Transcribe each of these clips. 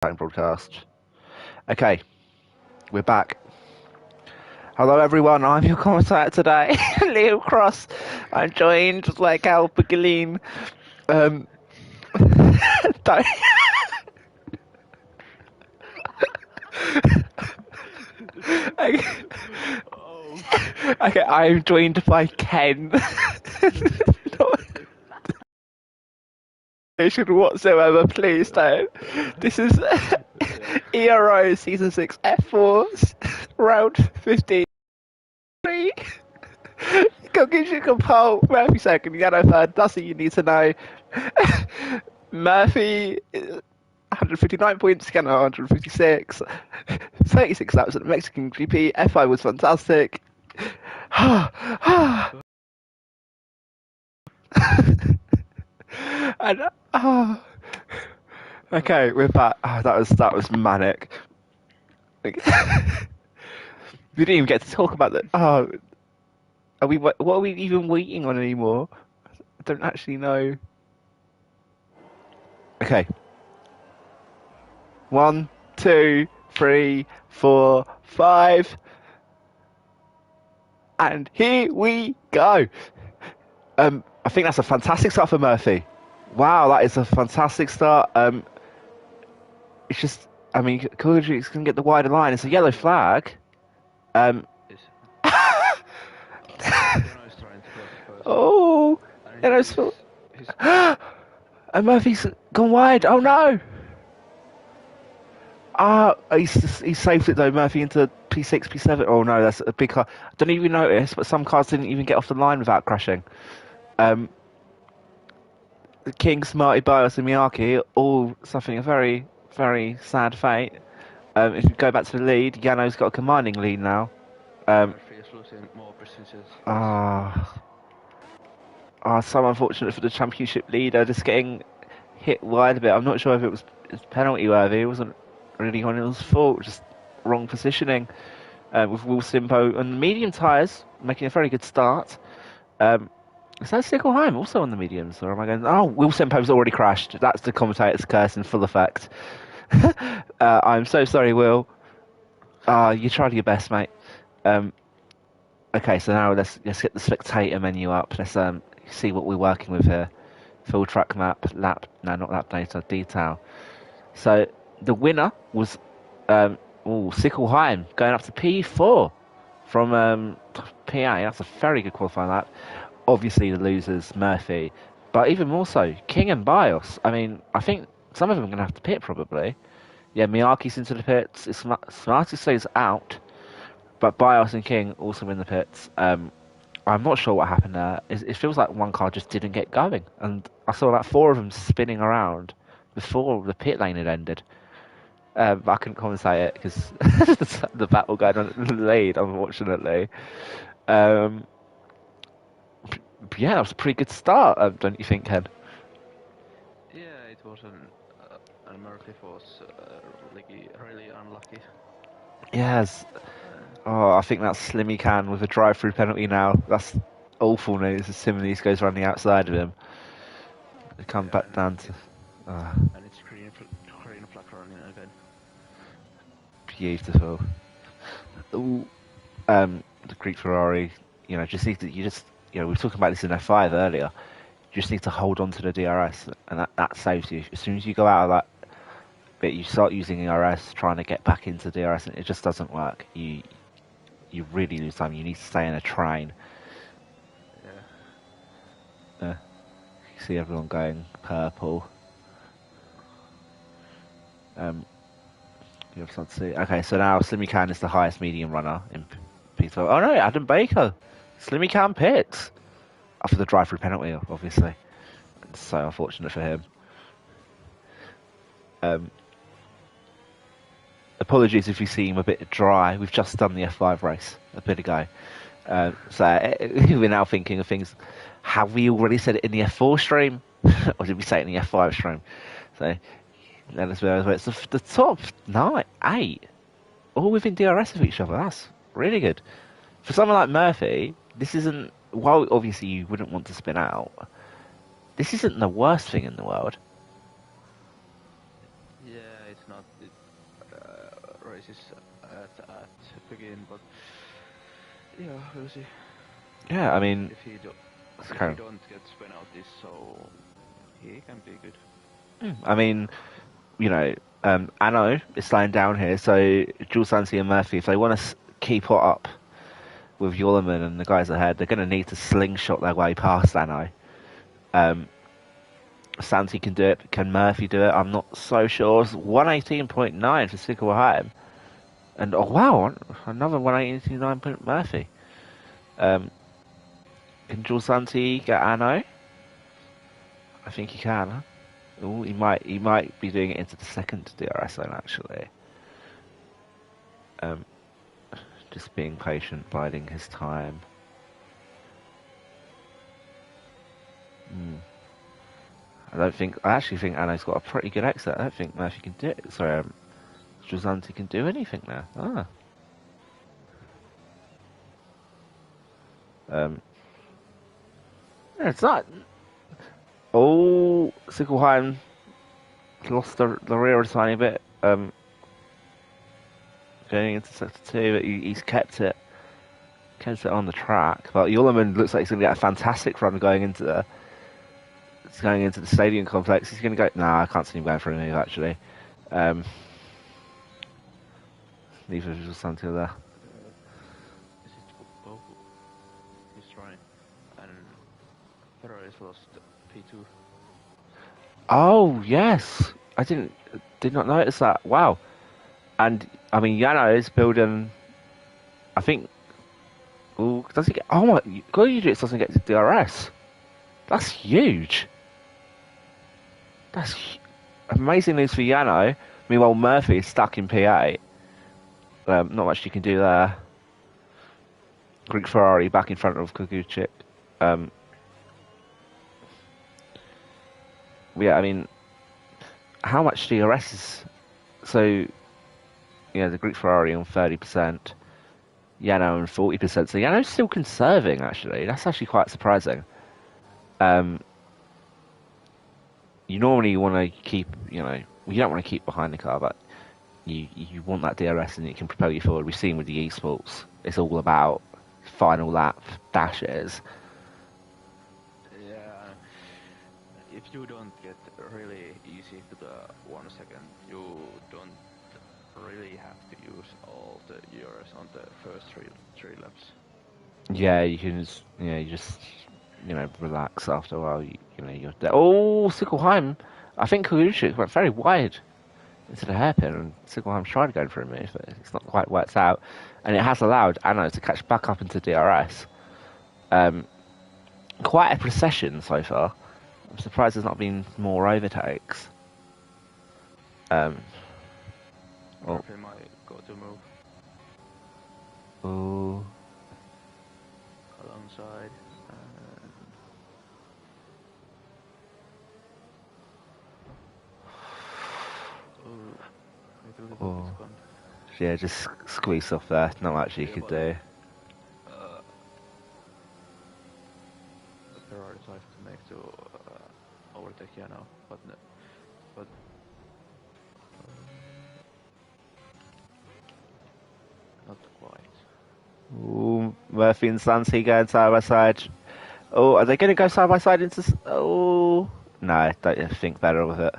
Broadcast. Okay, we're back. Hello, everyone. I'm your commentator today, Liam Cross. I'm joined like Al Pagilin. Um, don't- okay. Oh. Okay, I'm joined by Ken. No whatsoever, please don't. This is Ero Season 6 F4 Round 15. Cognition poll. Murphy second, Yellow third. That's what you need to know. Murphy 159 points, Scanner 156. 36 laps at the Mexican GP. FI was fantastic. and okay, we're back. Oh, that was manic. We didn't even get to talk about that. Oh, what are we even waiting on anymore? I don't actually know. Okay. 1, 2, 3, 4, 5. And here we go. I think that's a fantastic start for Murphy. Wow, that is a fantastic start. It's just, I mean, Kudrik's going to get the wider line. It's a yellow flag. Um, Jano is trying to cross first. oh, And and Murphy's gone wide. Oh no! He's saved it though, Murphy into P6, P7. Oh no, that's a big car. I don't even notice, but some cars didn't even get off the line without crashing. King, Smarty, Bios, and Miyake all suffering a very, very sad fate. If you go back to the lead, Yano's got a commanding lead now. Murphy is losing more percentages. So unfortunate for the championship leader, just getting hit wide a bit. I'm not sure if it was penalty worthy. It wasn't really on his fault, just wrong positioning. With Will Simpo on medium tyres, making a very good start. Is that Sickelheim also on the mediums, or am I going? Oh, Will Simpo's already crashed. That's the commentator's curse in full effect. I'm so sorry, Will. You tried your best, mate. Okay, so now let's get the spectator menu up. Let's see what we're working with here. Full track map, not lap data, detail. So the winner was Sickelheim going up to P4 from PA. That's a very good qualifying lap. Obviously, the losers Murphy, but even more so King and Bios. I mean, I think some of them are going to have to pit probably. Yeah, Miyake's into the pits. It's Smarty stays out, but Bios and King also in the pits. I'm not sure what happened there. It feels like one car just didn't get going, and I saw like four of them spinning around before the pit lane had ended. But I couldn't commentate it because the battle going on in the lead, unfortunately. Um, yeah, that was a pretty good start, don't you think, Ken? Yeah, it was and Murphy was really unlucky. Yes. Oh, I think that's Slimmy Can with a drive-through penalty now. That's awful news. As Simonis goes around the outside of him. They come back down to. And it's green flag running again. Beautiful. Ooh, the Greek Ferrari. We were talking about this in F5 earlier. You just need to hold on to the DRS, and that saves you. As soon as you go out of that bit, you start using ERS, trying to get back into DRS, and it just doesn't work. You really lose time. You need to stay in a train. Yeah. You see everyone going purple. You have to see. Okay, so now Slimmy Can is the highest medium runner in P12. Oh no, Adam Baker. Slimmy Can pits after the drive-through penalty, obviously. It's so unfortunate for him. Apologies if you seem a bit dry. We've just done the F5 race a bit ago. So we're now thinking of things. Have we already said it in the F4 stream? Or did we say it in the F5 stream? So let us know. It's the top 8, all within DRS of each other. That's really good. For someone like Murphy, this isn't, while obviously you wouldn't want to spin out, this isn't the worst thing in the world. Yeah, it's not races at begin, but yeah, we'll see. Yeah, I mean, If he do, it's if kind he of, don't get penalties, so he can be good. I mean, you know, Anno is slowing down here, so Jules Santi and Murphy, if they want to keep it up with Yullerman and the guys ahead, they're going to need to slingshot their way past Anno. Um, Santi can do it. Can Murphy do it? I'm not so sure. It's 118.9 for Sickelheim. And oh wow, another 189 point Murphy. Um, can Jules Santi get Anno? I think he can. Ooh, he might be doing it into the second DRS zone actually. Um, just being patient, biding his time. I actually think Anno's got a pretty good exit. I don't think Murphy can do it. Sorry, Josante can do anything there. Yeah, it's not. Oh, Sickelheim lost the rear a tiny bit. Going into sector two, but he's kept it on the track. But Yullerman looks like he's going to get a fantastic run going into the stadium complex. He's going to go. Nah, I can't see him going for a move actually. Neither is Santil there. Is it Boku? He's trying, and Ferraris lost P2. Oh yes, I did not notice that. Wow, and I mean Yano is building. I think. Ooh, does he get? Oh my! Goyudrix doesn't get to DRS. That's huge. That's amazing news for Yano. Meanwhile, Murphy is stuck in P8. Not much you can do there. Greek Ferrari back in front of Kukuchik. Yeah, I mean, how much DRS is... So, yeah, the Greek Ferrari on 30%. Yano on 40%. So Yano's still conserving, actually. That's actually quite surprising. You normally want to keep, you don't want to keep behind the car, but you want that DRS and it can propel you forward. We've seen with the esports, it's all about final lap dashes. Yeah, if you don't get really easy to the 1 second, you don't really have to use all the years on the first three laps. Yeah, you can just, relax after a while. You're there. Oh, Sickelheim. I think Kukuchik went very wide into the hairpin, and Sickelheim's tried to go for a move, but it's not quite worked out. And it has allowed Anno to catch back up into DRS. Quite a procession so far. I'm surprised there's not been more overtakes. Murphy might go to move Oh. alongside. Oh. Yeah, just squeeze off there. Not much you could do. Ferrari tries to make to overtake Yano, but not quite. Ooh, Murphy and Santi going side by side. Oh, are they going to go side by side into... Oh... No, don't think better of it.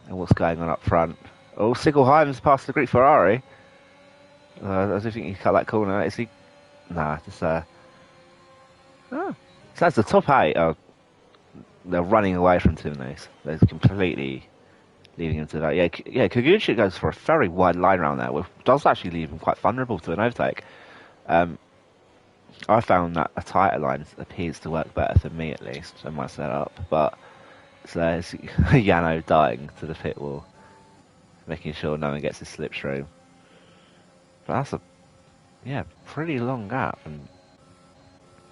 And what's going on up front? Oh, Sickelheim's past the Greek Ferrari. I don't think he cut that corner. Is he? Nah, just Oh. So that's the top 8. Oh, they're running away from Timnace. They're completely leaving him to that. Yeah, Kukuchik goes for a very wide line around there, which does actually leave him quite vulnerable to an overtake. I found that a tighter line appears to work better for me, at least, in my setup. But so there's Yano dying to the pit wall, making sure no one gets his slipstream. But that's a pretty long gap, and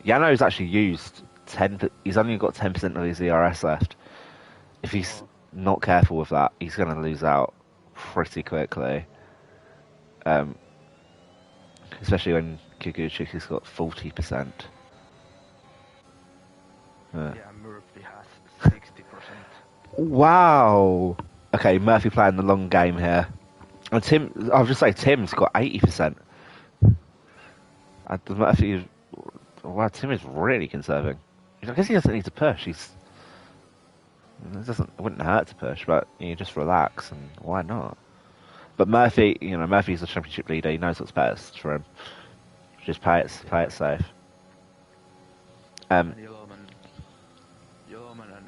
Yano's actually used 10. He's only got 10% of his ERS left. If he's not careful with that, he's going to lose out pretty quickly. Especially when Kukuchik has got 40%. Yeah, Murphy has 60%. Wow. Okay, Murphy playing the long game here. And Tim, I'll just say Tim's got 80%. Murphy, wow, Tim is really conserving. I guess he doesn't need to push. It wouldn't hurt to push, but you just relax and why not? But Murphy, Murphy's the championship leader. He knows what's best for him. Just play it safe. And Yellowman and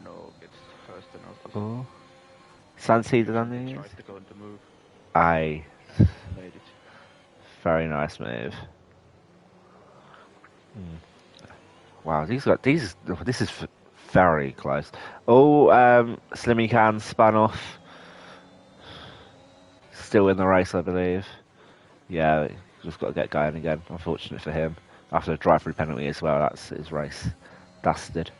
No gets first penalty. Oh, Santi done these. Tried to go on the move. Aye. Made it. Very nice move. Wow, this is very close. Oh, Slimmy Can spun off. Still in the race, I believe. Yeah, just got to get going again. Unfortunate for him. After a drive-through penalty as well, that's his race dusted.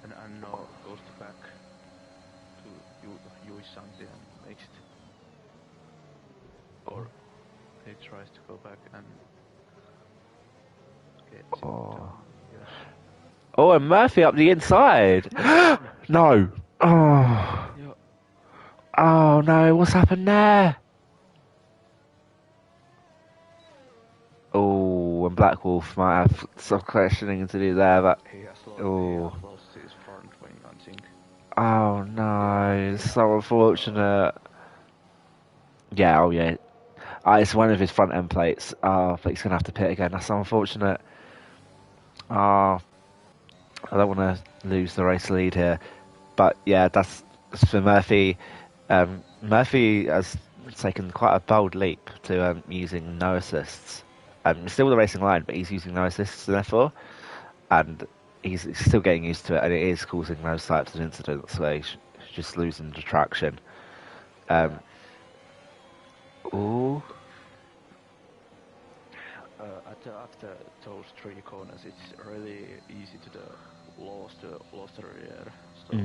And No goes back to Yui Santi and makes it. Or he tries to go back and get it done. Yeah. Oh, and Murphy up the inside. No. Oh. Yeah. Oh no, what's happened there? Oh, and Black Wolf might have some questioning to do there, but He has oh. lost his front wing, I think. Oh no, it's so unfortunate. Yeah, oh yeah. It's one of his front end plates. Oh, but he's gonna have to pit again. That's so unfortunate. Oh, I don't want to lose the race lead here. But yeah, that's for Murphy. Murphy has taken quite a bold leap to using no assists. Still the racing line, but he's using no assists therefore, and he's still getting used to it, and it is causing those types of incidents where he's just losing the traction. Ooh. After those three corners, it's really easy to lost the rear. So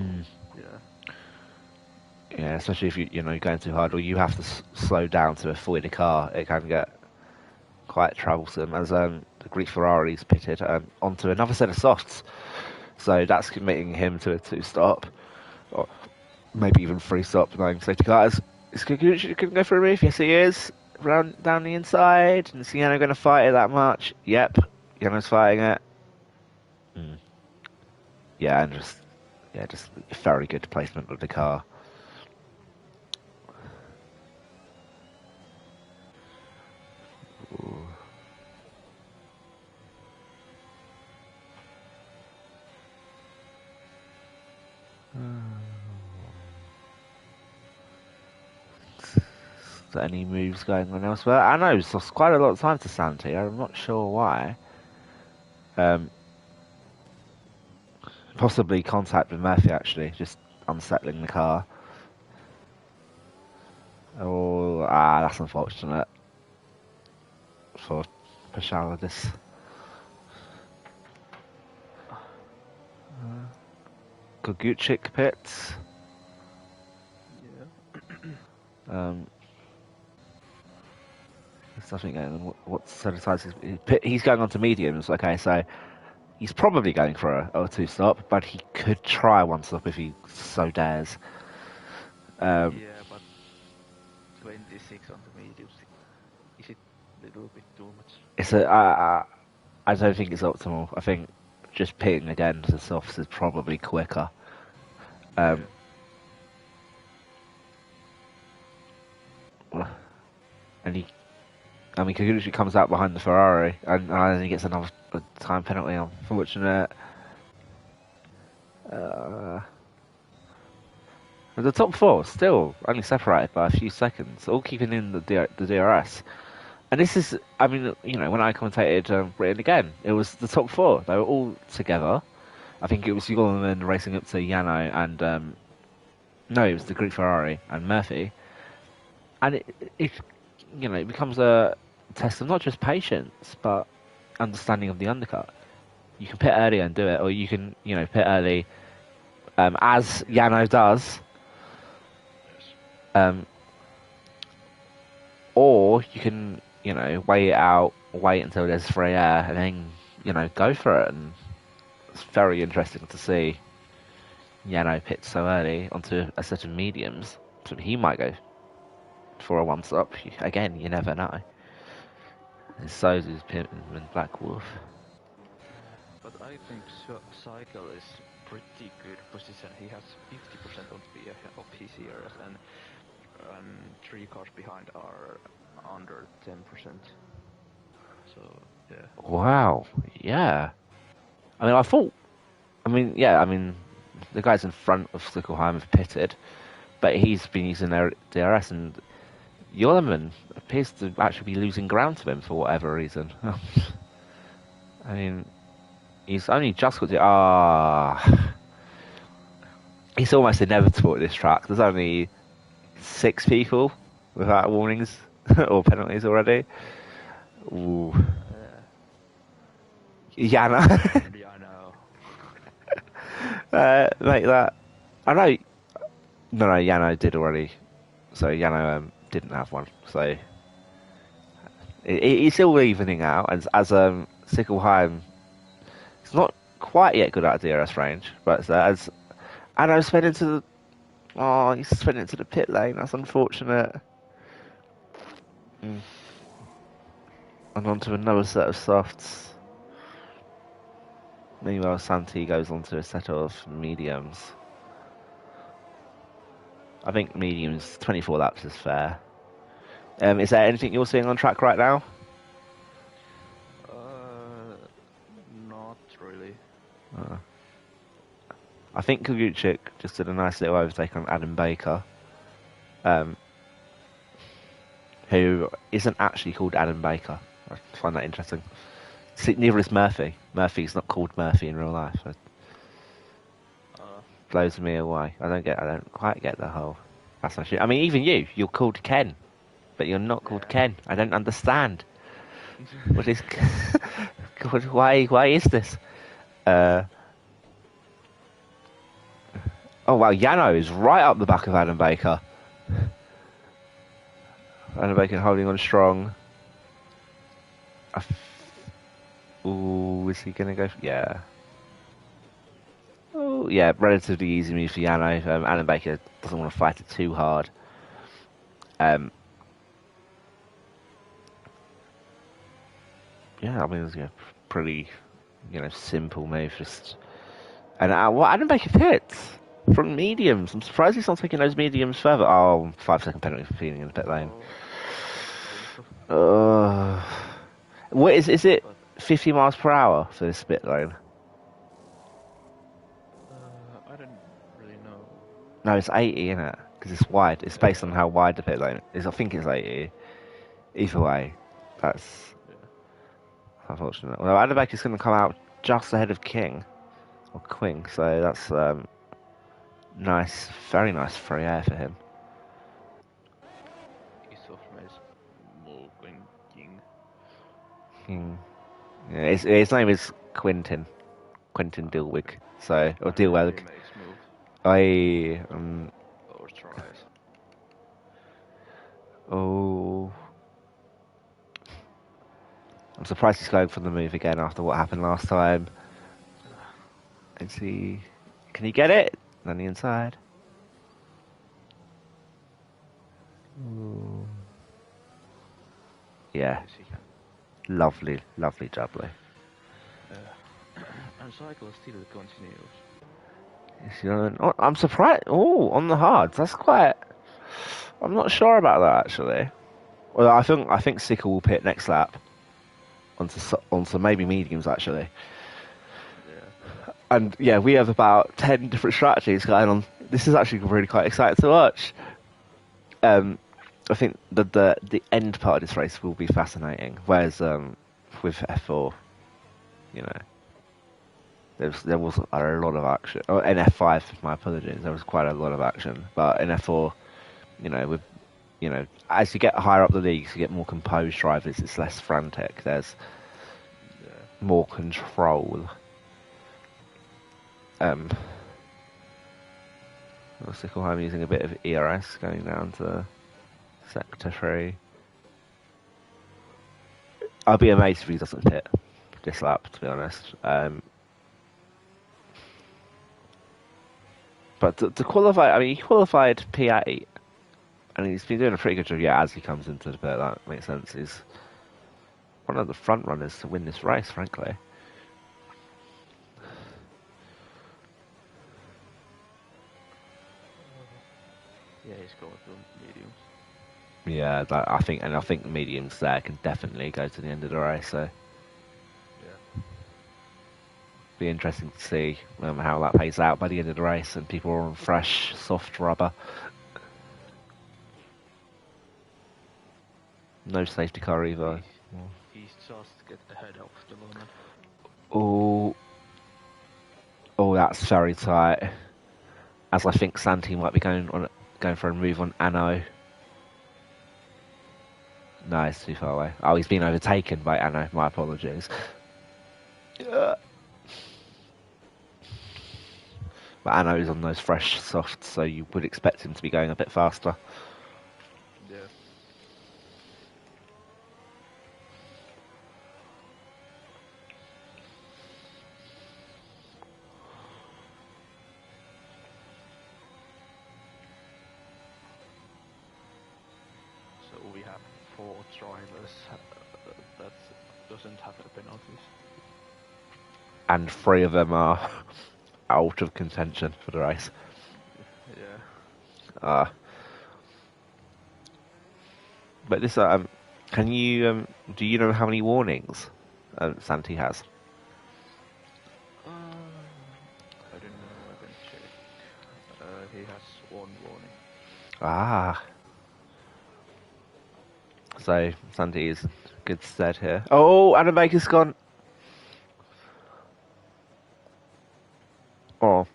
yeah. Yeah, especially if you're going too hard, or you have to slow down to avoid a car. It can get quite troublesome. As the Greek Ferrari's pitted onto another set of softs, so that's committing him to a two-stop, or maybe even three-stop. Knowing safety cars, is Kikuchi going to go for a move? Yes, he is. Round down the inside, and is Yano going to fight it that much? Yep, Yano's fighting it. Yeah, and just very good placement of the car. Is there any moves going on elsewhere? I know it's lost quite a lot of time to Santi. I'm not sure why. Possibly contact with Murphy actually, just unsettling the car. Oh, that's unfortunate for Pashaladis. Goguchik pits. Yeah. There's nothing going on. What sort of size he's going on to mediums? Okay, so he's probably going for a two-stop, but he could try one stop if he so dares. Yeah, but 26 on the mediums, is it a little bit too much? I don't think it's optimal. I think just pitting again to the softs is probably quicker. And Kikuchi comes out behind the Ferrari, and then he gets another time penalty. Unfortunate. The top four still only separated by a few seconds, all keeping in the DRS. And this is, I mean, when I commentated Britain again, it was the top four. They were all together. I think it was Yulman racing up to Yano and no, it was the Greek Ferrari and Murphy. And it becomes a test of not just patience, but understanding of the undercut. You can pit early and do it, or you can, pit early, as Yano does. Or you can, wait it out, wait until there's free air, and then, go for it. And it's very interesting to see Yano pits so early onto a set of mediums, so he might go for a one-stop. Again, you never know. And so does Pittman and Black Wolf. But I think Cycle is pretty good position. He has 50% of his ERS, and 3 cars behind are under 10%. So yeah. Wow, yeah. I mean, the guys in front of Slickelheim have pitted, but he's been using their DRS, and Yollerman appears to actually be losing ground to him for whatever reason. I mean, he's only just got to. It's almost inevitable at this track. There's only 6 people without warnings or penalties already. Ooh. Yana. Yeah, I know. Mate, that. I know. No, Yano did already. So Yano didn't have one. So it's still evening out. As Sickelheim, it's not quite yet good at DRS range, but as Ano's sped into the. Oh, he's sped into the pit lane. That's unfortunate. And onto another set of softs. Meanwhile, Santi goes onto a set of mediums. I think mediums 24 laps is fair. Is there anything you're seeing on track right now? Not really. I think Koguchik just did a nice little overtake on Adam Baker, who isn't actually called Adam Baker. I find that interesting. Neither is Murphy. Murphy's not called Murphy in real life. It blows me away. I don't quite get the whole. That's not shit. I mean, even you're called Ken, but you're not called Ken. I don't understand. What is? God, why is this? Oh wow, Yano is right up the back of Adam Baker. Adam Baker holding on strong. Ooh, is he gonna go? Yeah. Oh yeah, relatively easy move for Yano. Adam Baker doesn't want to fight it too hard. Yeah, I mean, it's pretty, simple move. And what Adam Baker hits from mediums. I'm surprised he's not taking those mediums further. Oh, 5-second penalty for feeding in the pit lane. What is it? 50 miles per hour for this pit lane? I don't really know. No, it's 80, isn't it? Because it's wide. It's based on how wide the pit lane is. I think it's 80. Either way, that's unfortunate. Well, Adam Baker's going to come out just ahead of King. Or Quing, so that's nice, very nice free air for him. Yeah, his name is Quentin Dilwig, so or Dilweg. Oh, I'm surprised he's going for the move again after what happened last time. Let's see, can he get it? On the inside. Ooh. Yeah. Lovely jubbly. And cycle still continues. I'm surprised. Oh, on the hards. That's quite. I'm not sure about that actually. Well, I think Sickle will pit next lap. Onto maybe mediums actually. Yeah. And yeah, we have about 10 different strategies going on. This is actually really quite exciting to watch. I think the end part of this race will be fascinating. Whereas with F4, there was a lot of action. Or in F5, my apologies, there was quite a lot of action. But in F4, as you get higher up the leagues, you get more composed drivers. It's less frantic. There's more control. Sickelheim using a bit of ERS going down to Sector 3. I'll be amazed if he doesn't pit this lap, to be honest. But to qualify, I mean, he qualified P8, and he's been doing a pretty good job. Yeah, as he comes into the pit, that makes sense. He's one of the front runners to win this race, frankly. Yeah, he's going to mediums. Yeah, I think the mediums there can definitely go to the end of the race. So Yeah. be interesting to see how that plays out by the end of the race, and people are on fresh, soft rubber. No safety car either. He's just get ahead of the moment. Oh, oh, that's very tight. As I think Santi might be going for a move on Anno. No, it's too far away. Oh, he's been overtaken by Anno. My apologies. But Anno is on those fresh softs, so you would expect him to be going a bit faster. Yeah. So we have 4 drivers that doesn't have the penalties. And 3 of them are out of contention for the race. Yeah. But this, can you, do you know how many warnings Santi has? I don't know, I can check. He has 1 warning. Ah. So Santi is good stead here. Oh, Adam Baker's gone. Oh.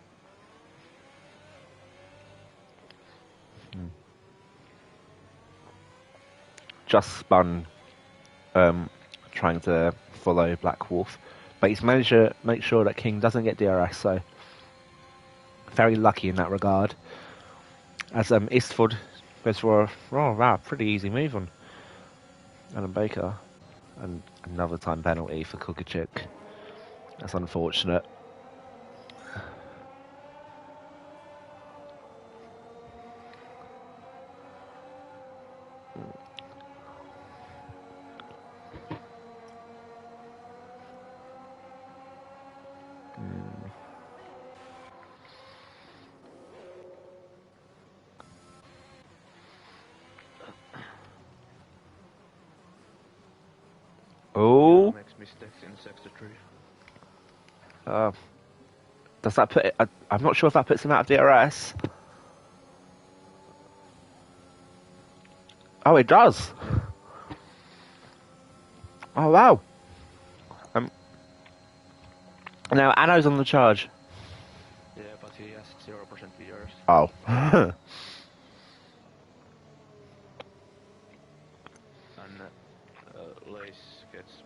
Just spun, trying to follow Black Wolf, but he's managed to make sure that King doesn't get DRS. So very lucky in that regard. As Eastford goes for a pretty easy move on Adam Baker, and another time penalty for Kukichik. That's unfortunate. Oh, Yeah, makes mistakes in sector 3. does that put it? I'm not sure if that puts him out of DRS. Oh, it does. Oh wow. Now Anno's on the charge. Yeah, but he has 0% VRs. Oh. And Lace gets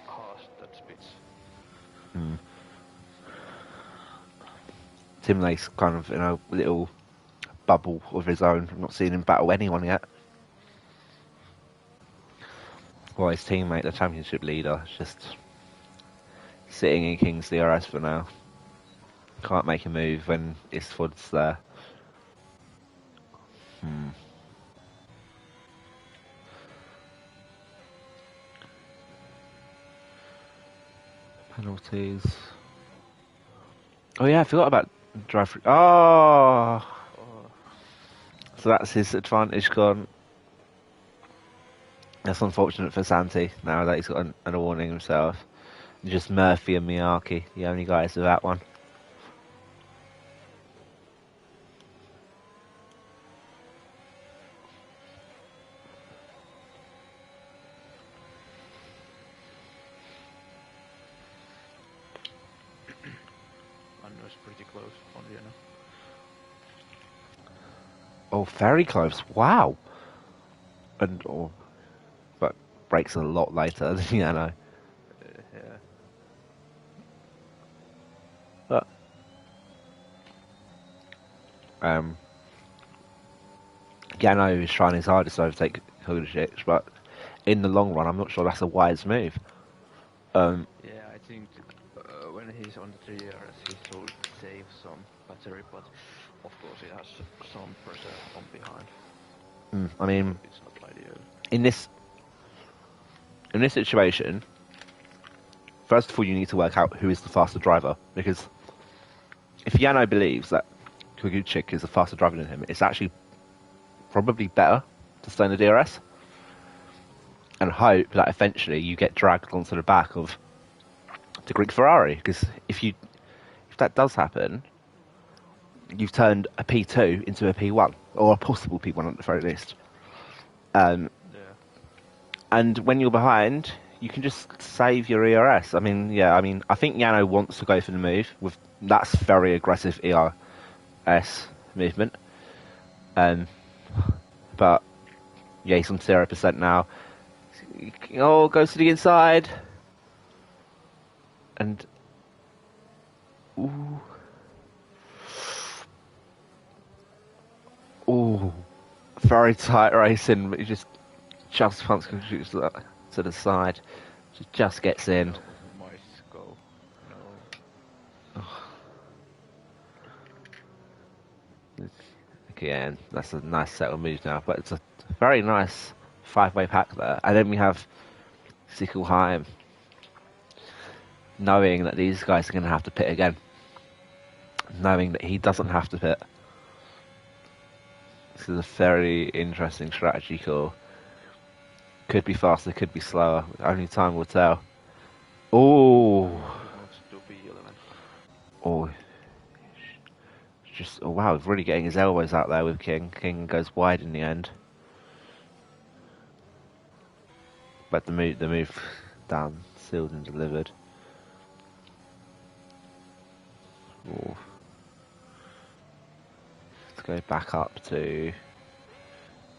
past that speeds. Tim Lace kind of in a little bubble of his own. I've not seen him battle anyone yet. Well, his teammate, the championship leader, is just sitting in King's DRS for now. Can't make a move when Eastwood's there. Penalties. Oh yeah, I forgot about drive free. Oh! So that's his advantage gone. That's unfortunate for Santi, now that he's got a warning himself. Just Murphy and Miyake, the only guys with that one. And it was pretty close on the end. Oh, very close. Wow. And but breaks a lot later than Yano. Yeah. But Yano is trying his hardest to overtake Kovacic, but in the long run, I'm not sure that's a wise move. Yeah, I think when he's on the 3RS, he should save some battery, but of course he has some pressure on behind, I mean, so it's not ideal. in this situation, first of all, you need to work out who is the faster driver, because if Yano believes that Koguchik is a faster driver than him, it's actually probably better to stay in the DRS and hope that eventually you get dragged onto the back of the Greek Ferrari. Because if that does happen, you've turned a P2 into a P1, or a possible P1 at the very least. Yeah. And when you're behind, you can just save your ERS. I mean, yeah, I think Yano wants to go for the move with that's very aggressive ERS movement. But yeah, he's on 0% now. Oh, goes to the inside. And ooh, very tight racing, but he just punts shoots to the side. Just gets in. Might go. No. Again, that's a nice set of moves now, but it's a very nice 5-way pack there. And then we have Sickelheim, knowing that these guys are going to have to pit again, knowing that he doesn't have to pit. This is a very interesting strategy call. Could be faster, could be slower. Only time will tell. Oh, oh, just wow! Really getting his elbows out there with King. King goes wide in the end, but the move down, sealed and delivered. Oh. Let's go back up to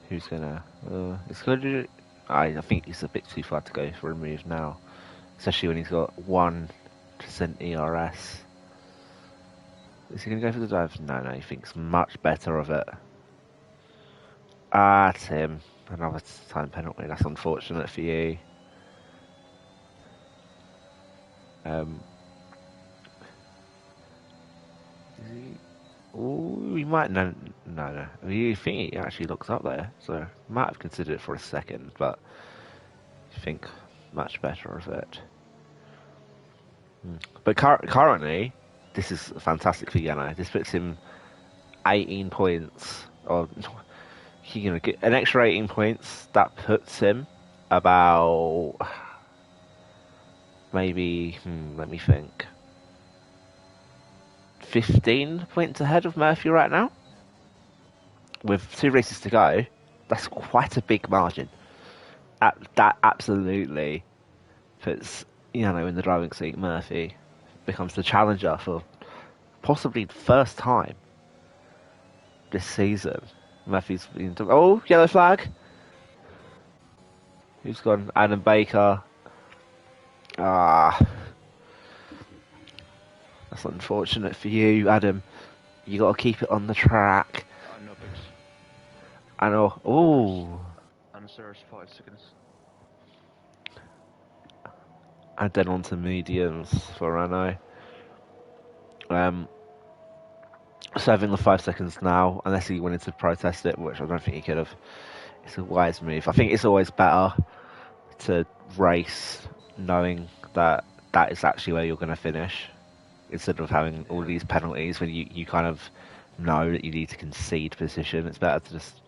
who's gonna. It's gonna. I think it's a bit too far to go for a move now, especially when he's got 1% ERS. Is he going to go for the dive? No, he thinks much better of it. It's him. Another time penalty. That's unfortunate for you. We might no. You think he actually looks up there, so might have considered it for a second, but I think much better of it. But currently, this is fantastic for Yano. This puts him 18 points, or he's gonna get an extra 18 points. That puts him about maybe. Let me think. 15 points ahead of Murphy right now. With 2 races to go, that's quite a big margin. That absolutely puts Yano in the driving seat. Murphy becomes the challenger for possibly the first time this season. Murphy's been yellow flag. Who's gone? Adam Baker. That's unfortunate for you, Adam. You got to keep it on the track. I know. Oh. And there's 5 seconds. And then on to mediums for Renault. Serving the 5 seconds now, unless he wanted to protest it, which I don't think he could have. It's a wise move. I think it's always better to race knowing that that is actually where you're going to finish, instead of having all these penalties when you kind of know that you need to concede position. It's better to just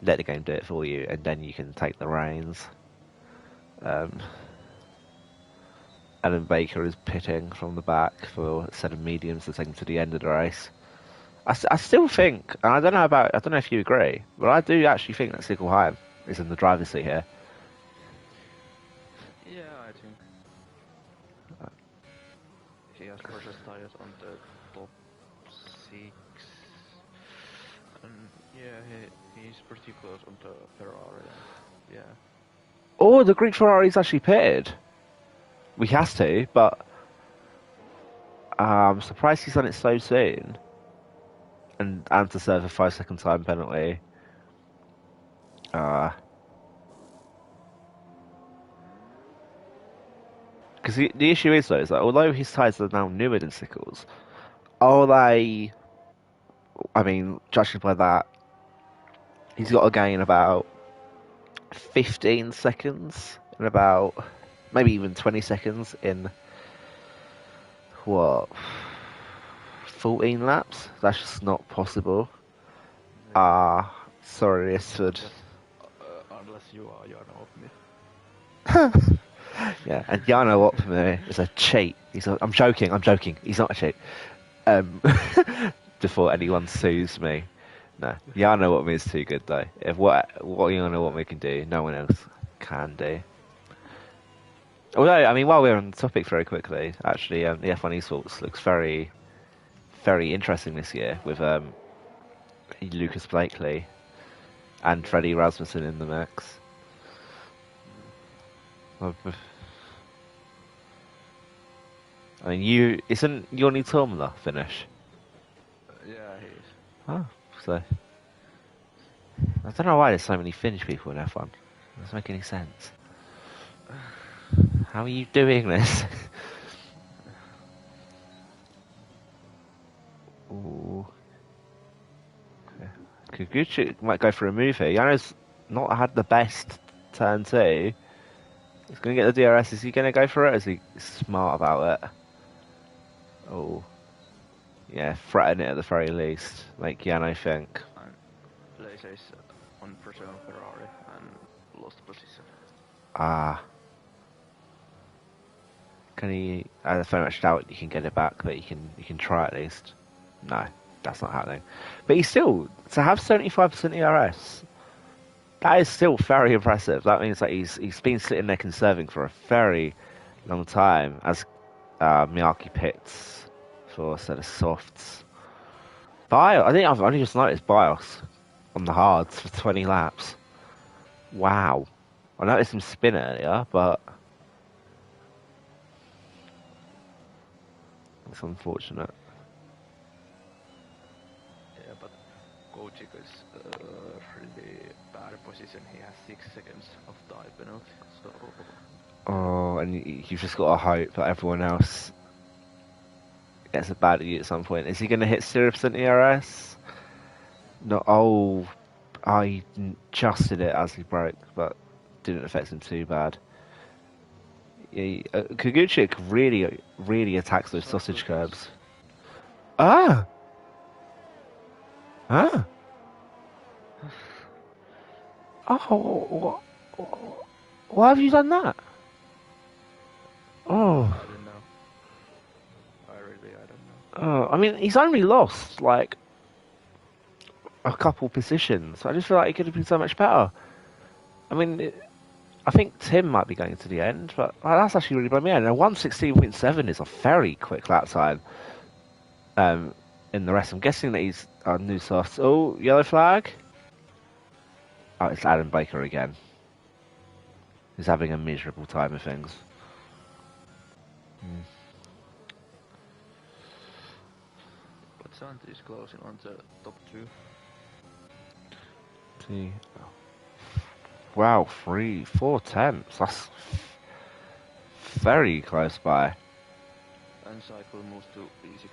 let the game do it for you, and then you can take the reins. Alan Baker is pitting from the back for a set of mediums to take him to the end of the race. I still think, and I don't know if you agree, but I do actually think that Sickelheim is in the driver's seat here. Yeah, I think he has precious tires on the top 6, and yeah, he's pretty close on the Ferrari. Yeah. Oh, the Greek Ferrari's actually pitted. We has to, but I'm surprised he's done it so soon. And to serve a 5-second time penalty. Because because the issue is though is that although his tyres are now newer than Sickles, are they? I mean, judging by that, he's got to gain about 15 seconds and about maybe even 20 seconds in what 14 laps. That's just not possible. Yeah. Sorry, Isford. Unless you are Jarno Yeah, and Jarno Optimer is a cheat. I'm joking. He's not a cheat. Um, before anyone sues me. No, Jarno Optimer is too good though. If what Jarno Optimer can do, no one else can do. Although, I mean, while we're on the topic very quickly, actually, the F1 Esports looks very, very interesting this year with Lucas Blakely and Freddie Rasmussen in the mix. I mean, isn't Yoni Tomla finish? Yeah, he is. Oh, so I don't know why there's so many Finnish people in F1. It doesn't make any sense. How are you doing this? Ooh. Okay. Kuguchi might go for a move here. Yano's not had the best turn two. He's going to get the DRS. Is he going to go for it? Or is he smart about it? Oh. Yeah, threaten it at the very least. Make Yano think. And Laser is on pressure on Ferrari and lost position. Ah. Can he? I very much doubt you can get it back, but you can try at least. No, that's not happening. But he's still to have 75% ERS. That is still very impressive. That means that he's been sitting there conserving for a very long time as Miyake pits for a set of softs. I think I've only just noticed BIOS on the hards for 20 laps. Wow. I noticed him spin earlier, but it's unfortunate. Yeah, but Kojik is really bad position. He has 6 seconds of time penalty. So Oh, and you've just got to hope that everyone else gets a baddie at some point. Is he going to hit 0% ERS? No. Oh, I just did it as he broke, but didn't affect him too bad. Yeah, Kuguchik really attacks those sausage curbs. Ah! Ah! Oh, why have you done that? Oh. I don't know. I don't know. I mean, he's only lost like a couple positions. I just feel like he could have been so much better. I mean, I think Tim might be going to the end, but that's actually really blown me out. Now, 116.7 is a very quick lap time. In the rest, I'm guessing that he's new softs. Oh, yellow flag. Oh, it's Adam Baker again. He's having a miserable time of things. But Santi is closing on the top 2. Wow, 4 tenths. That's very close by. And cycle moves to E6.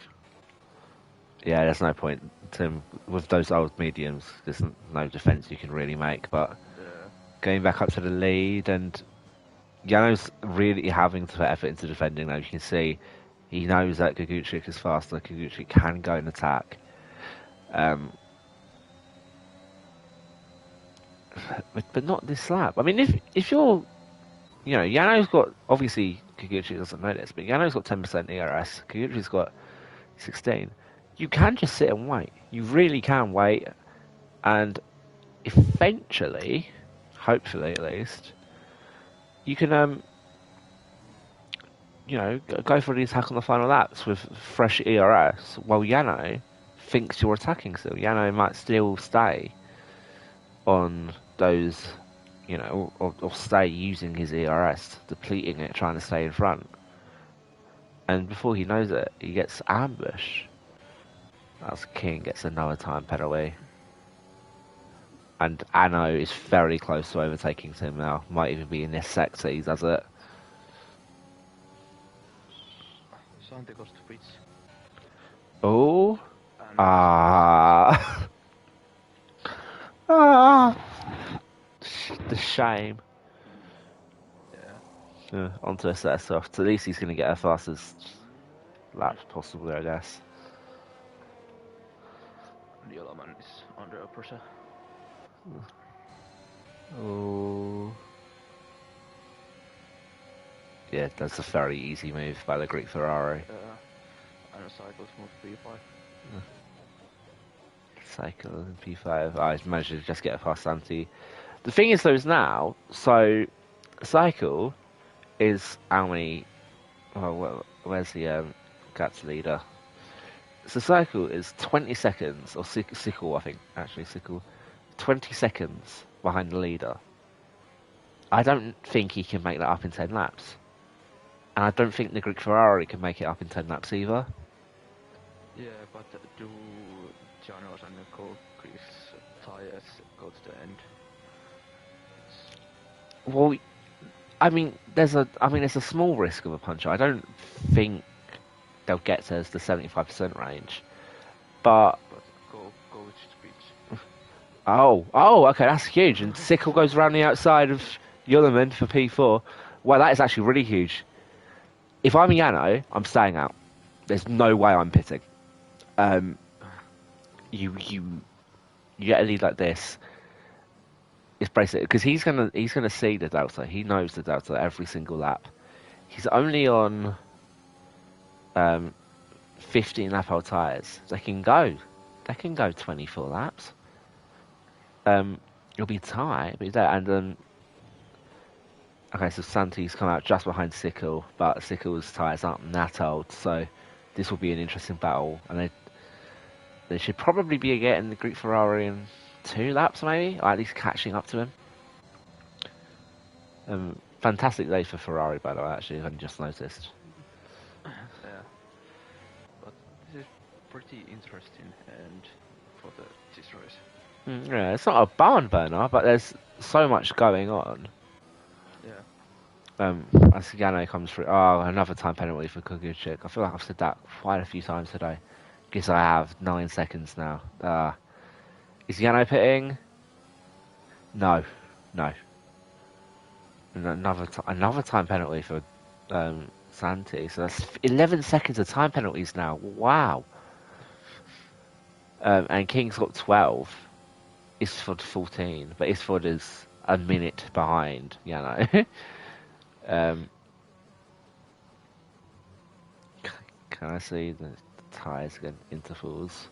Yeah, there's no point, Tim, with those old mediums. There's no defence you can really make. But going back up to the lead, and Yano's really having to put effort into defending. Now you can see he knows that Kuguchik is faster. Kuguchik can go and attack. But not this lap. I mean, if you're, Yano's got, obviously Kuguchi doesn't know this, but Yano's got 10% ERS. Kuguchi's got 16. You can just sit and wait. You really can wait, and eventually, hopefully at least, you can go for the attack on the final laps with fresh ERS, while Yano thinks you're attacking still. Yano might still stay on those, or stay using his ERS, depleting it, trying to stay in front. And before he knows it, he gets ambushed. As King gets another time penalty. And Anno is very close to overtaking Tim now. Might even be in this sector he does it. Santi goes to pitch. Oh. And Ah. Ah. The shame. yeah. Onto a set of softs. At least he's going to get a fastest lap possible, I guess. And Yellowman is under a pressure. Oh. Yeah, that's a very easy move by the Greek Ferrari. And a cycles move P5. Cycle and P5. I managed to just get past Santi. The thing is, though, is now, so Cycle is how many? Well, where's the Gats leader? So Cycle is 20 seconds, or Sickle, I think, actually, Sickle, 20 seconds behind the leader. I don't think he can make that up in 10 laps. And I don't think the Greek Ferrari can make it up in 10 laps either. Yeah, but do Janos and Greek's tires go to the end? Well, I mean, there's a small risk of a puncture. I don't think they'll get to the 75% range. But go with speech. okay, that's huge. And Sickle goes around the outside of Yullerman for P4. Well, that is actually really huge. If I'm Yano, I'm staying out. There's no way I'm pitting. You get a lead like this. It's basically because he's gonna see the delta. He knows the delta every single lap. He's only on 15 lap old tyres. They can go 24 laps. It'll be tight, but there. And okay, so Santi's come out just behind Sickle, but Sickle's tyres aren't that old, so this will be an interesting battle. And they should probably be getting the Greek Ferrari in 2 laps, maybe, or at least catching up to him. Fantastic day for Ferrari, by the way. Actually, I've just noticed. Yeah, but this is pretty interesting and for this race. Yeah, it's not a barn burner, but there's so much going on. Yeah. As Yano comes through. Oh, another time penalty for Kuguchik. I feel like I've said that quite a few times today. Guess I have 9 seconds now. Is Yano pitting? No. And another time penalty for Santi. So that's 11 seconds of time penalties now. Wow. And King's got 12. Isford 14, but Isford is a minute behind Yano. Can I see the tyres again? Intervals.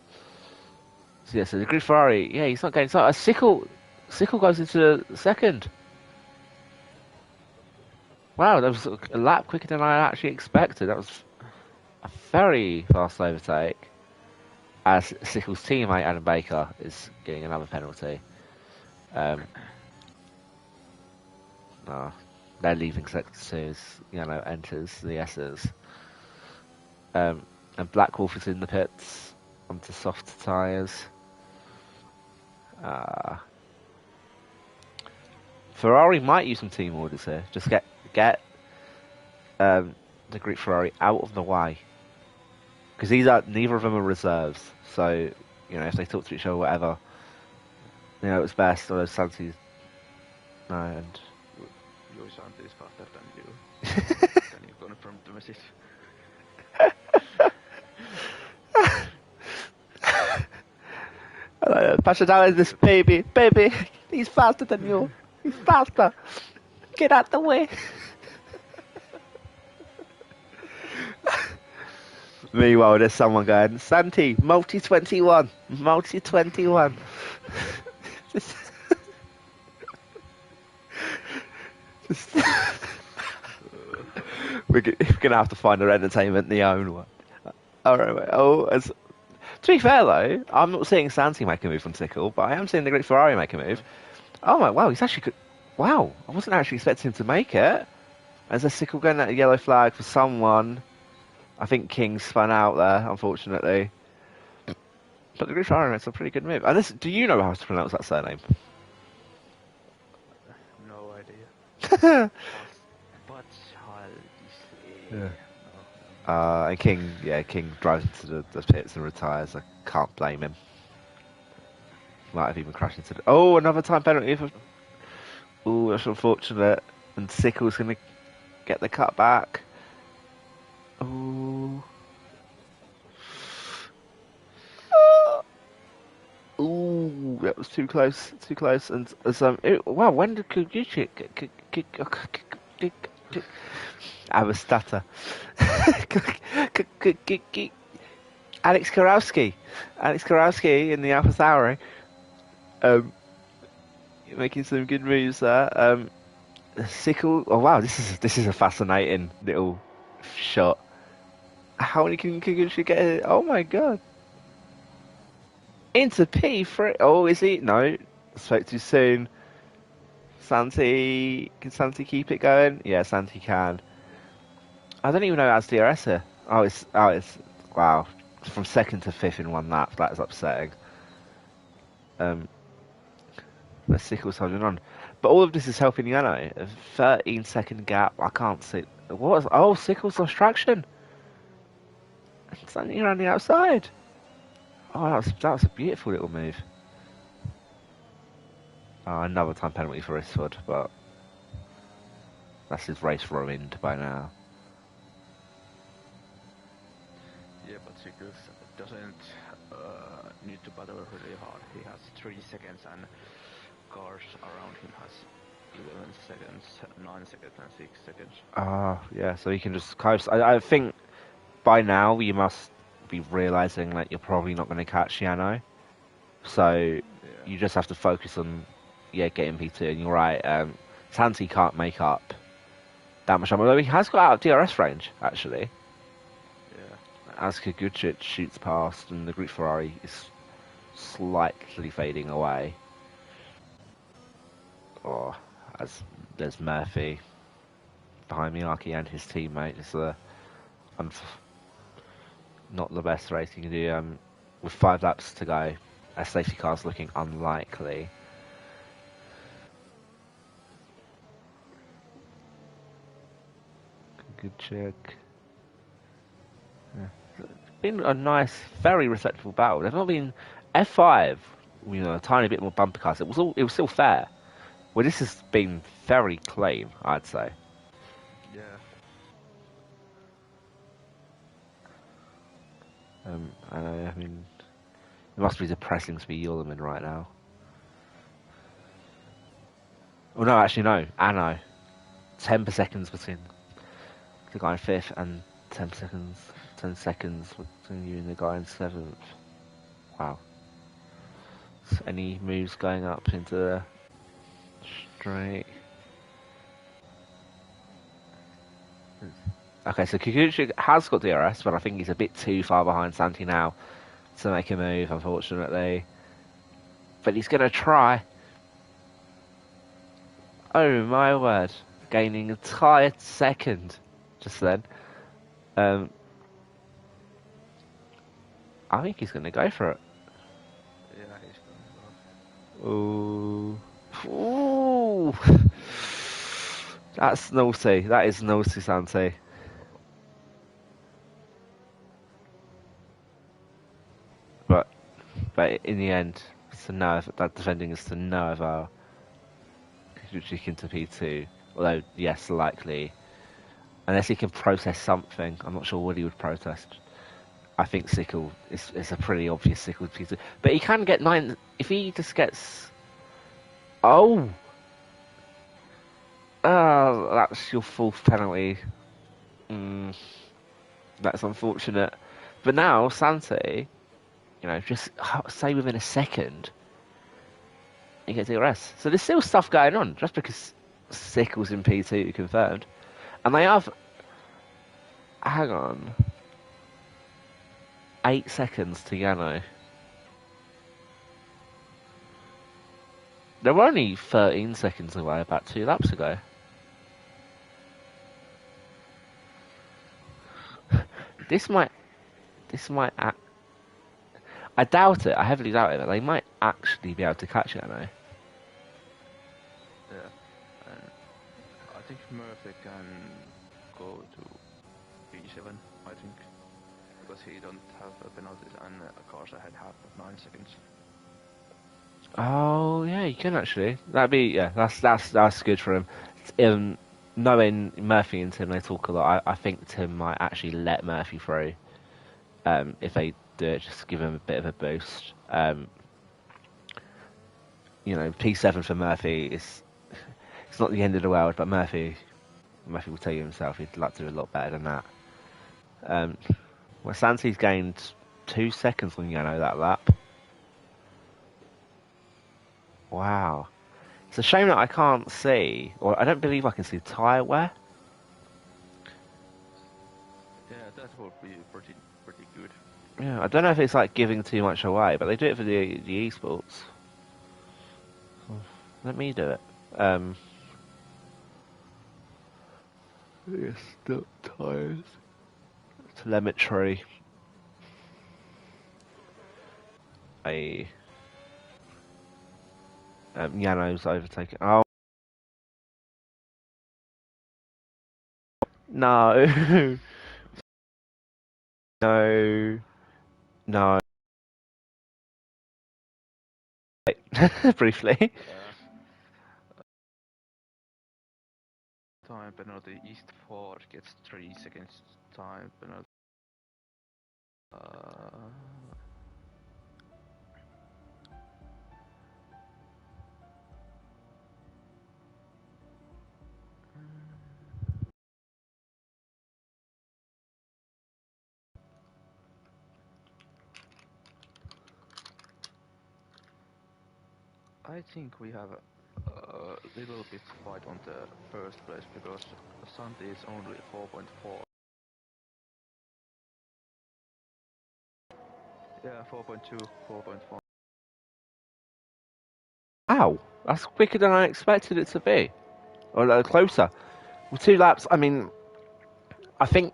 So yeah, so the Greek Ferrari, yeah, he's not getting started. Sickle goes into the second. Wow, that was a lap quicker than I actually expected. That was a very fast overtake. As Sickle's teammate Adam Baker is getting another penalty. They're leaving sector 2 as enters the S's. And Black Wolf is in the pits onto soft tyres. Ferrari might use some team orders here. Just get the Greek Ferrari out of the way. Because neither of them are reserves. So, if they talk to each other or whatever, it's best. Although Santi's... No, and... Your Santi is faster than you. Can you confirm the message? Pasha down this baby, he's faster than you. He's faster. Get out the way. Meanwhile, there's someone going, Santi, multi 21. We're gonna have to find our entertainment the own one. Alright, to be fair though, I'm not seeing Santi make a move from Sickle, but I am seeing the Greek Ferrari make a move. Oh my, wow, he's actually good. Wow, I wasn't actually expecting him to make it. There's a Sickle going at a yellow flag for someone. I think King spun out there, unfortunately. But the Greek Ferrari makes a pretty good move. And do you know how to pronounce that surname? No idea. But Yeah. And King drives into the pits and retires. I can't blame him. Might have even crashed into the. Oh, another time penalty for. Oh, that's unfortunate. And Sickle's going to get the cut back. Oh. Ooh, that was too close, too close. And wow, when did Kuguchi I have a stutter. Alex Karowski in the Alpha Tauri, um, making some good moves there. Sickle. Oh wow, this is a fascinating little shot. How many can Kuguchi get? Oh my god. Into P3. Oh, is he? No. Spoke too soon. Santi. Can Santi keep it going? Yeah, Santi can. I don't even know how to DRS here. It's. Wow. From second to fifth in one lap. That is upsetting. Um, but Sickle's holding on. But all of this is helping Yano. A 13-second gap. I can't see. What was. Oh, Sickle's lost traction. Santi around the outside. Oh, that was a beautiful little move. Oh, another time penalty for Isford, but that's his race ruined by now. Yeah, but Sikus doesn't need to battle really hard. He has 3 seconds and cars around him has 11 seconds, 9 seconds and 6 seconds. Yeah, so he can just coast. I think by now you must be realising that you're probably not going to catch Yano. So you just have to focus on, getting P2. And you're right, Santi can't make up that much time. Although he has got out of DRS range, actually. Yeah. As Kikuchik shoots past and the Greek Ferrari is slightly fading away. Or as there's Murphy behind Miyake and his teammate. It's not the best race you can do. With 5 laps to go, a safety car's looking unlikely. Good check. Yeah. It's been a nice, very respectable battle. There's not been F5, a tiny bit more bumper cars. It was still fair. Well, this has been very clean, I'd say. Yeah. I mean, it must be depressing to be Yulman right now. Oh no, actually no, Anno. 10 per seconds between the guy in 5th and 10 seconds between you and the guy in 7th. Wow. So any moves going up into the straight? Okay, so Kikuchi has got DRS, but I think he's a bit too far behind Santi now to make a move, unfortunately. But he's going to try. Oh my word. Gaining a entire second just then. I think he's going to go for it. Yeah, he's going Ooh. Ooh. That's naughty. That is naughty, Santi. But in the end, it's to no, that defending is to no avail. Kikuchi into P2. Although, yes, likely. Unless he can protest something. I'm not sure what he would protest. I think Sickle is a pretty obvious Sickle P2. But he can get 9. If he just gets. Oh! That's your 4th penalty. That's unfortunate. But now, Santi, just say within a second, he gets DRS. So there's still stuff going on, just because Sickle's in P2 confirmed. And they have. Hang on. 8 seconds to Yano. They were only 13 seconds away about 2 laps ago. This might act. I doubt it. I heavily doubt it. But they might actually be able to catch Yano. Yeah. And I think Murphy can go to P7. I think, because he don't have penalties and cars ahead have 9 seconds. Oh yeah, you can actually. That'd be yeah. That's good for him. Knowing Murphy and Tim, they talk a lot. I think Tim might actually let Murphy through. If they do it, just give him a bit of a boost. P7 for Murphy is it's not the end of the world, but Murphy will tell you himself he'd like to do a lot better than that. Well, Santi's gained 2 seconds on Yano that lap. Wow. It's a shame that I can't see, or I don't believe I can see tyre wear. Yeah, that would be pretty good. Yeah, I don't know if it's like giving too much away, but they do it for the esports. Let me do it. Yes, stop tyres. Telemetry. Yano's overtaken. Oh no, no, no. Briefly. Yeah. Time penalty. East 4 gets 3 seconds time penalty. I think we have a little bit fight on the first place because Santi is only 4.4. Yeah, 4.2, 4.1. Ow, that's quicker than I expected it to be, or closer. With 2 laps, I mean, I think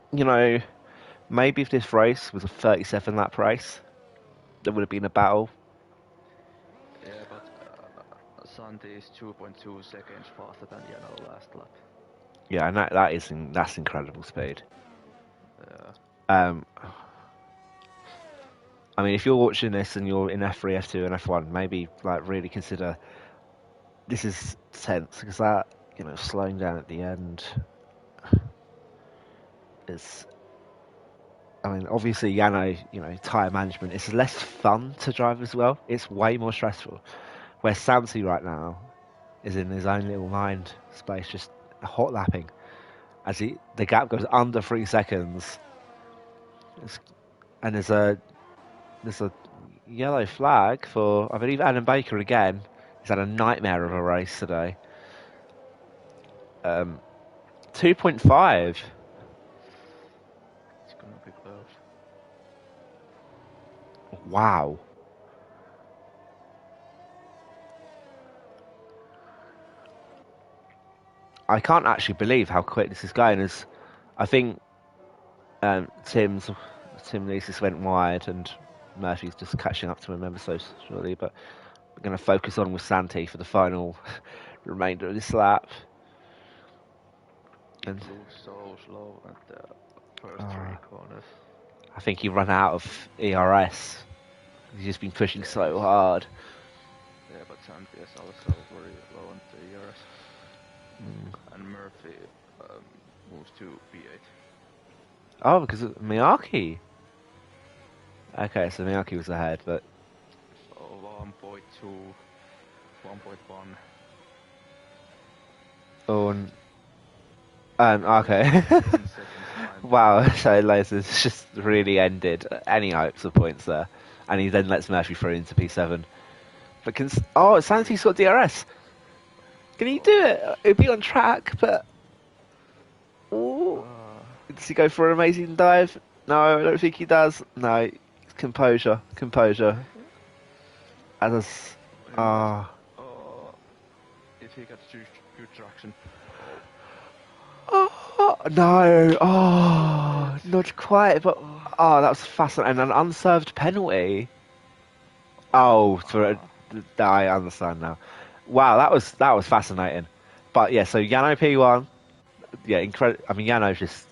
maybe if this race was a 37 lap race, there would have been a battle. Yeah, but Santi is 2.2 seconds faster than Yano last lap. Yeah, and that's incredible speed. Yeah. I mean, if you're watching this and you're in F3, F2, and F1, maybe like really consider this is tense because that slowing down at the end is. I mean, obviously, Yano, tire management. It's less fun to drive as well. It's way more stressful. Where Santi right now is in his own little mind space, just hot lapping. As the gap goes under 3 seconds, and there's a yellow flag for I believe Adam Baker again. He's had a nightmare of a race today. 2.5. It's gonna be close. Wow. I can't actually believe how quick this is going. As I think Tim Leasis went wide and Murphy's just catching up to him ever so slowly. But we're going to focus on with Santi for the final remainder of this lap. It moves so slow at the first 3 corners. I think he run out of ERS. He's just been pushing so hard. Yeah, but Santi is also very low on the ERS. And Murphy moves to P8. Oh, because of Miyake. Okay, so Miyake was ahead, but... So 1.2, 1.1. Okay. 10 seconds time. Wow, so Lasers just really ended any hopes of points there. And he then lets Murphy through into P7. But Santi's got DRS. Can he do it? It'd be on track, but... Ooh. Does he go for an amazing dive? No, I don't think he does. No, composure. As if he gets good traction. No, not quite, but that was fascinating. An unserved penalty. I understand now. Wow, that was fascinating. But yeah, so Yano P1, yeah, incredible. I mean, Yano's just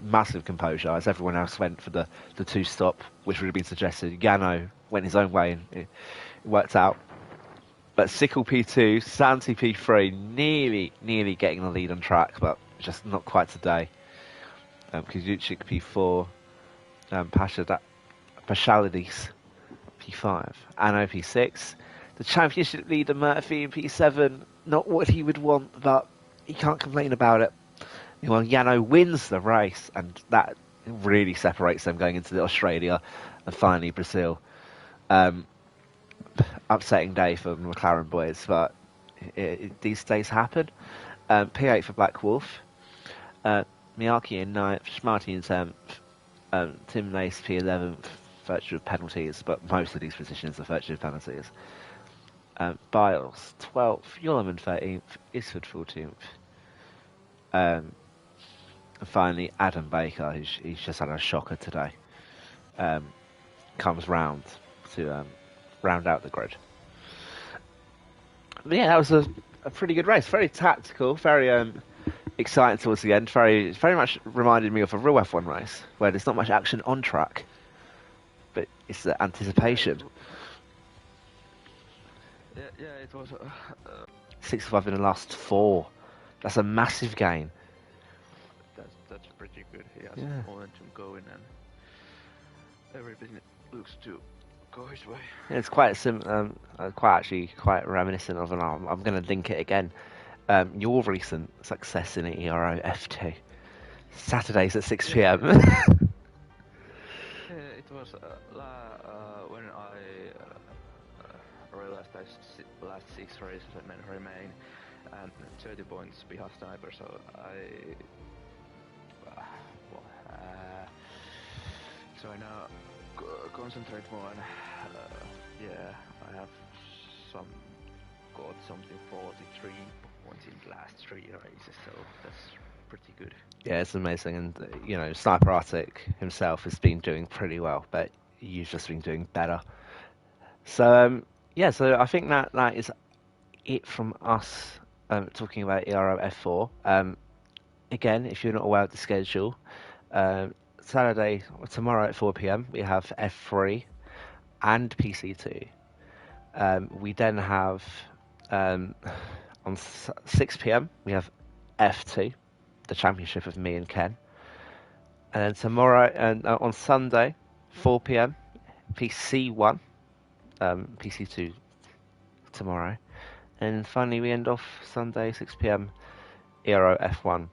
massive composure, as everyone else went for the two-stop, which would have been suggested. Yano went his own way, and it worked out. But Sickle P2, Santi P3, nearly getting the lead on track, but just not quite today. Kazuchik P4, Pashalides P5, Anno P6. The championship leader Murphy in P7, not what he would want, but he can't complain about it. Meanwhile, Yano wins the race, and that really separates them going into the Australia and finally Brazil. Upsetting day for the McLaren boys, but these days happen. P8 for Black Wolf, Miyake in 9th, Schmarty in 10th, Tim Nace P11th, virtue of penalties, but most of these positions are virtue of penalties. Biles 12th, Yullerman 13th, Isford 14th. And finally, Adam Baker, he's just had a shocker today, comes round to round out the grid. But yeah, that was a pretty good race. Very tactical, very exciting towards the end. Very much reminded me of a real F1 race, where there's not much action on track, but it's the anticipation. Yeah, it was 65 in the last 4. That's a massive gain. That's pretty good. He has momentum going, and everything looks to go his way. Yeah, it's quite quite reminiscent of an. I'm going to link it again. Your recent success in Ero F2, Saturdays at 6 p.m. Yeah, it was when I realized I last 6 races remain and 30 points behind Sniper, so I now concentrate more on I have got something 43 points in the last 3 races, so that's pretty good. Yeah, it's amazing, and Sniper Arctic himself has been doing pretty well, but you've just been doing better. So so I think that is it from us talking about Ero F4. Again, if you're not aware of the schedule, Saturday or tomorrow at 4 p.m. we have F3 and PC2. We then have on 6 p.m. we have F2, the championship of me and Ken, and then tomorrow and on Sunday 4 p.m. PC1, PC2 tomorrow, and finally we end off Sunday 6 p.m. Ero F1.